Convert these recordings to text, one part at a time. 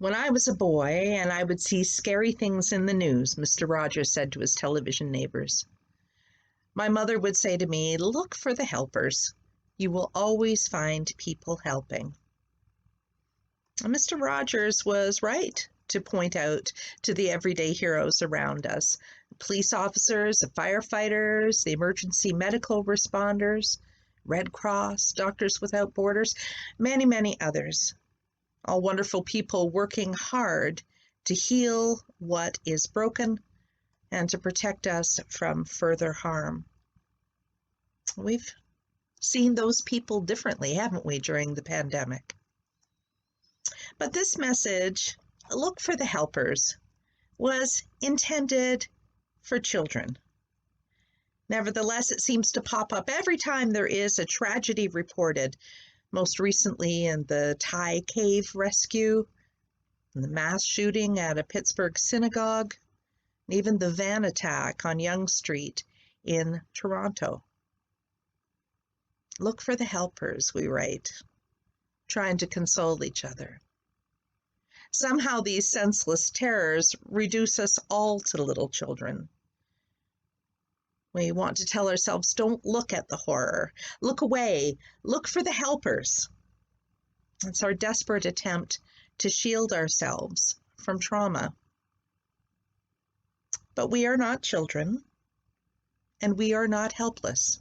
When I was a boy and I would see scary things in the news, Mr. Rogers said to his television neighbors, my mother would say to me, look for the helpers. You will always find people helping. And Mr. Rogers was right to point out to the everyday heroes around us, police officers, the firefighters, the emergency medical responders, Red Cross, Doctors Without Borders, many, many others. All wonderful people working hard to heal what is broken and to protect us from further harm. We've seen those people differently, haven't we, during the pandemic? But this message, look for the helpers, was intended for children. Nevertheless, it seems to pop up every time there is a tragedy reported, most recently in the Thai cave rescue, and the mass shooting at a Pittsburgh synagogue, and even the van attack on Yonge Street in Toronto. Look for the helpers, we write, trying to console each other. Somehow these senseless terrors reduce us all to little children. We want to tell ourselves, don't look at the horror. Look away. Look for the helpers. It's our desperate attempt to shield ourselves from trauma. But we are not children, and we are not helpless.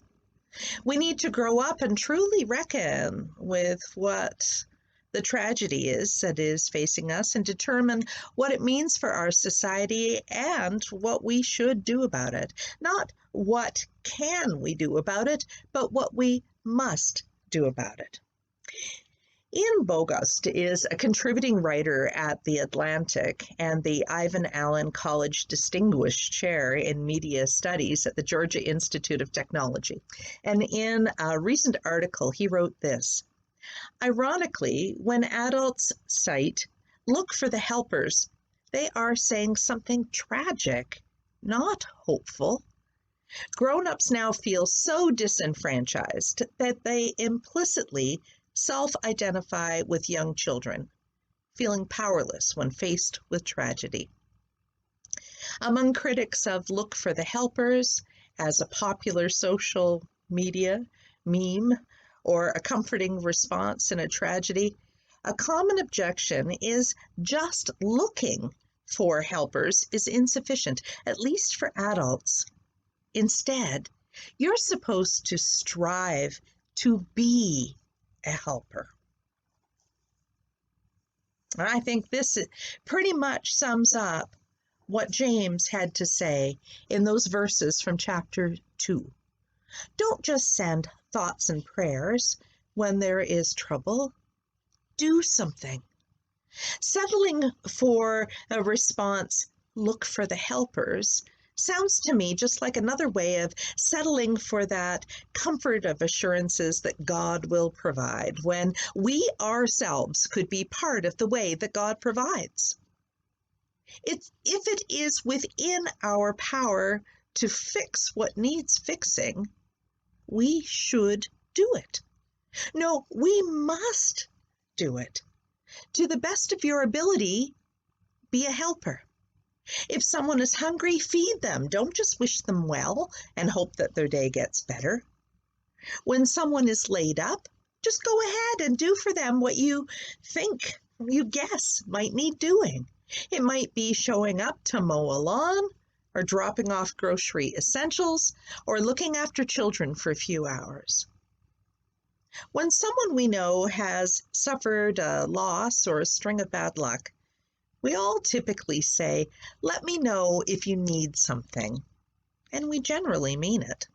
We need to grow up and truly reckon with what the tragedy is that is facing us and determine what it means for our society and what we should do about it. Not what can we do about it, but what we must do about it. Ian Bogost is a contributing writer at The Atlantic and the Ivan Allen College Distinguished Chair in Media Studies at the Georgia Institute of Technology. And in a recent article, he wrote this: ironically, when adults cite, look for the helpers, they are saying something tragic, not hopeful. Grown-ups now feel so disenfranchised that they implicitly self-identify with young children, feeling powerless when faced with tragedy. Among critics of Look for the Helpers as a popular social media meme or a comforting response in a tragedy, a common objection is just looking for helpers is insufficient, at least for adults. Instead, you're supposed to strive to be a helper. And I think this pretty much sums up what James had to say in those verses from chapter 2. Don't just send thoughts and prayers when there is trouble. Do something. Settling for a response, look for the helpers, sounds to me just like another way of settling for that comfort of assurances that God will provide when we ourselves could be part of the way that God provides. If it is within our power to fix what needs fixing, we should do it. No, we must do it. To the best of your ability, be a helper. If someone is hungry, feed them. Don't just wish them well and hope that their day gets better. When someone is laid up, just go ahead and do for them what you think, you guess might need doing. It might be showing up to mow a lawn, or dropping off grocery essentials, or looking after children for a few hours. When someone we know has suffered a loss or a string of bad luck, we all typically say, let me know if you need something, and we generally mean it.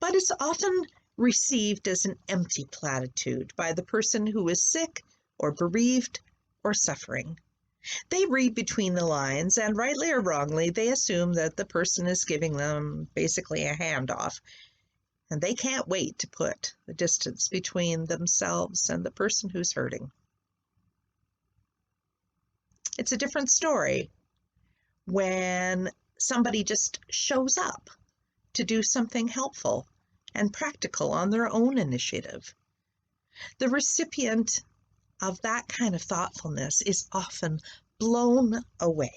But it's often received as an empty platitude by the person who is sick or bereaved or suffering. They read between the lines, and rightly or wrongly, they assume that the person is giving them basically a handoff, and they can't wait to put the distance between themselves and the person who's hurting. It's a different story when somebody just shows up to do something helpful and practical on their own initiative. The recipient of that kind of thoughtfulness is often blown away.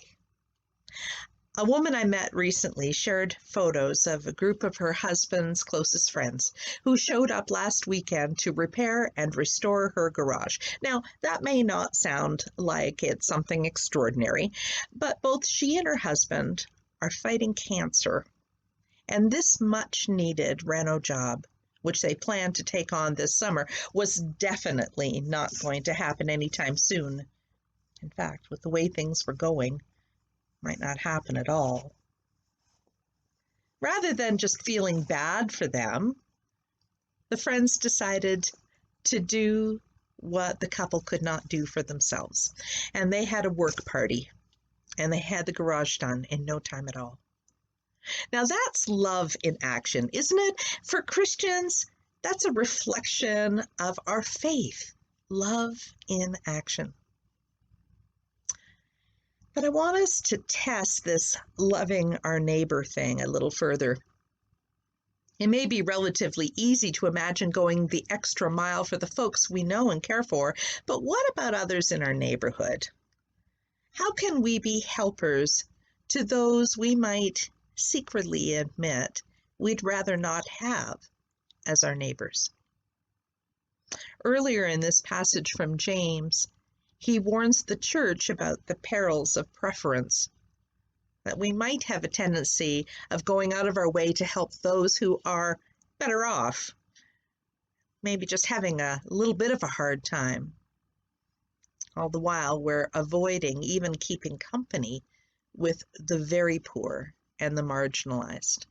A woman I met recently shared photos of a group of her husband's closest friends who showed up last weekend to repair and restore her garage. Now, that may not sound like it's something extraordinary, but both she and her husband are fighting cancer. And this much needed reno job, which they plan to take on this summer, was definitely not going to happen anytime soon. In fact, with the way things were going, might not happen at all. Rather than just feeling bad for them, the friends decided to do what the couple could not do for themselves. And they had a work party, and they had the garage done in no time at all. Now that's love in action, isn't it? For Christians, that's a reflection of our faith. Love in action. But I want us to test this loving our neighbor thing a little further. It may be relatively easy to imagine going the extra mile for the folks we know and care for, but what about others in our neighborhood? How can we be helpers to those we might secretly admit we'd rather not have as our neighbors? Earlier in this passage from James, he warns the church about the perils of preference, that we might have a tendency of going out of our way to help those who are better off, maybe just having a little bit of a hard time. All the while, we're avoiding even keeping company with the very poor and the marginalized.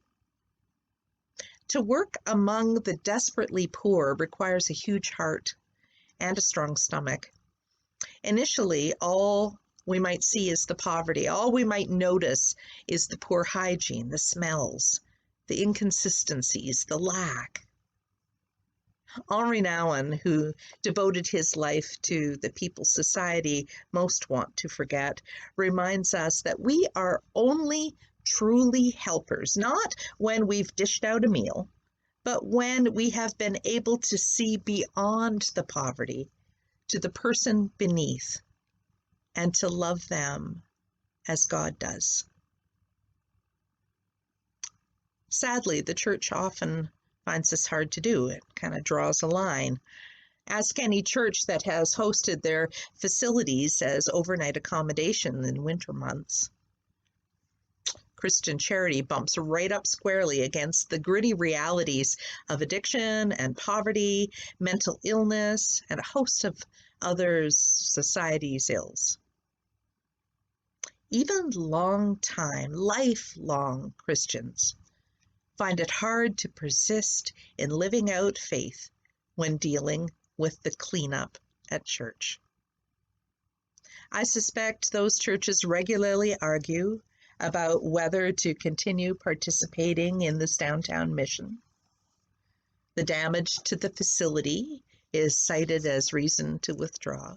To work among the desperately poor requires a huge heart and a strong stomach. Initially, all we might see is the poverty. All we might notice is the poor hygiene, the smells, the inconsistencies, the lack. Henri Nouwen, who devoted his life to the people's society most want to forget, reminds us that we are only truly helpers, not when we've dished out a meal, but when we have been able to see beyond the poverty to the person beneath and to love them as God does. Sadly, the church often finds this hard to do. It kind of draws a line. Ask any church that has hosted their facilities as overnight accommodation in winter months. Christian charity bumps right up squarely against the gritty realities of addiction and poverty, mental illness, and a host of other society's ills. Even lifelong Christians find it hard to persist in living out faith when dealing with the cleanup at church. I suspect those churches regularly argue about whether to continue participating in this downtown mission. The damage to the facility is cited as reason to withdraw.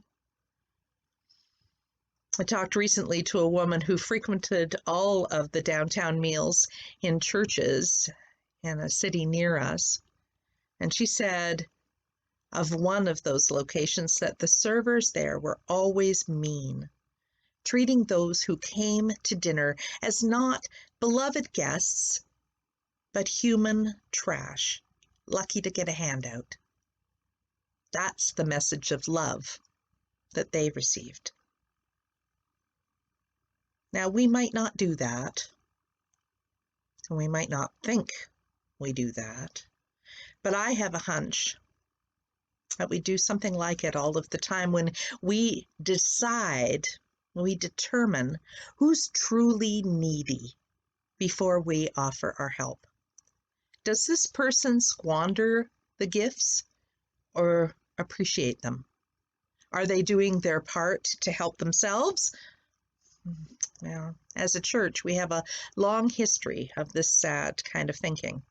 I talked recently to a woman who frequented all of the downtown meals in churches in a city near us, and she said of one of those locations that the servers there were always mean, treating those who came to dinner as not beloved guests, but human trash, lucky to get a handout. That's the message of love that they received. Now, we might not do that, and we might not think we do that, but I have a hunch that we do something like it all of the time when we determine who's truly needy before we offer our help. Does this person squander the gifts or appreciate them? Are they doing their part to help themselves? Well, as a church, we have a long history of this sad kind of thinking.